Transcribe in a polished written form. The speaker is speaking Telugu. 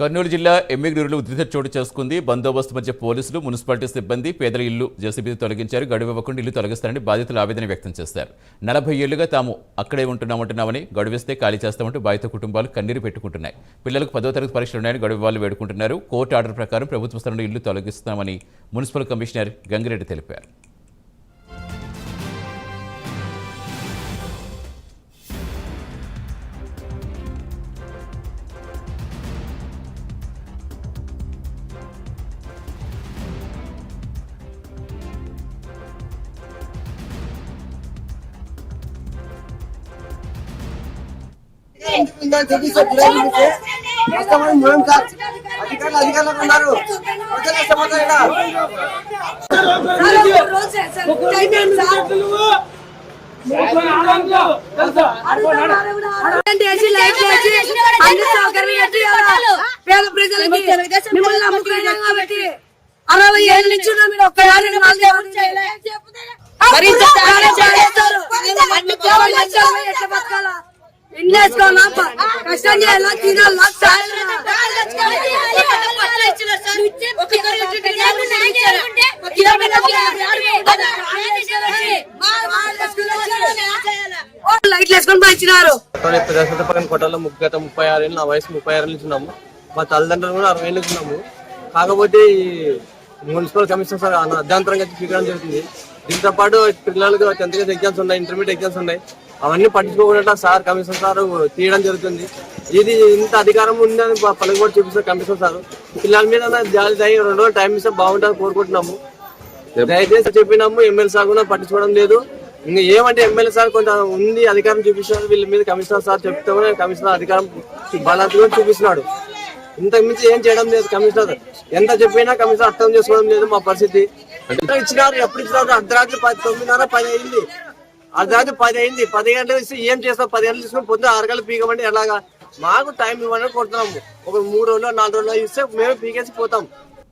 కర్నూలు జిల్లా ఎమ్మిగనూరులో ఉద్రిక్తత చోటు చేసుకుంది. బందోబస్తు మధ్య పోలీసులు, మున్సిపాలిటీ సిబ్బంది పేదల ఇల్లు జేసీబీతో తొలగించారు. గడువివ్వకుండా ఇల్లు తొలగిస్తారని బాధితులు ఆవేదన వ్యక్తం చేశారు. 40 ఏళ్లుగా తాము అక్కడే ఉంటున్నామని, గడువిస్తే ఖాళీ చేస్తామంటూ బాధిత కుటుంబాలు కన్నీరు పెట్టుకుంటున్నాయి. పిల్లలకు 10వ తరగతి పరీక్షలున్నాయని గడువివ్వాలని వేడుకుంటున్నారు. కోర్టు ఆర్డర్ ప్రకారం ప్రభుత్వ స్థలంలో ఇల్లు తొలగిస్తామని మున్సిపల్ కమిషనర్ గంగిరెడ్డి తెలిపారు. కొట్టలో గత 36 ఏళ్ళు, నా వయసు 36 నుంచి ఉన్నాము. మా తల్లిదండ్రులు కూడా 60 ఏళ్ళకి ఉన్నాము. కాకపోతే ఈ మున్సిపల్ కమిషనర్ సార్ అర్ధాంతరంగా స్వీకరణ జరుగుతుంది. దీంతో పాటు పిల్లలకు 10th క్లాస్ ఎగ్జామ్స్ ఉన్నాయి, ఇంటర్మీడియట్ ఎగ్జామ్స్ ఉన్నాయి. అవన్నీ పట్టించుకోకుండా సార్ కమిషనర్ సార్ తీయడం జరుగుతుంది. ఇది ఇంత అధికారం ఉందని పలుకుబడి చూపిస్తారు కమిషనర్ సార్. పిల్లల మీద జాలి 2 రోజులు టైం ఇస్తే బాగుంటుందని కోరుకుంటున్నాము. దయచేసి చెప్పినాము, ఎమ్మెల్యే సార్ కూడా పట్టించుకోవడం లేదు. ఇంకా ఏమంటే ఎమ్మెల్యే సార్ కొంత ఉంది అధికారం చూపిస్తున్నారు, వీళ్ళ మీద కమిషనర్ సార్ చెప్తే కమిషనర్ అధికారం బలంగా చూపిస్తున్నాడు. ఇంతకు మించి ఏం చేయడం లేదు కమిషనర్. ఎంత చెప్పినా కమిషనర్ అర్థం చేసుకోవడం లేదు మా పరిస్థితి. ఇచ్చినారు, ఎప్పుడు ఇచ్చినారు? అర్ధరాత్రి 9:30, 10 అయింది. అర్ధరాత్రి 10 అయింది. 10 గంటలు ఇస్తే ఏం చేస్తాం? 10 గంటలు తీసుకుని పొద్దున 6 గంటలు పీకమంటే ఎలాగా? మాకు టైం ఇవ్వడానికి కొడుతున్నాము. ఒక 3 రోజులు 4 రోజులు ఇస్తే మేము పీకేసి పోతాం.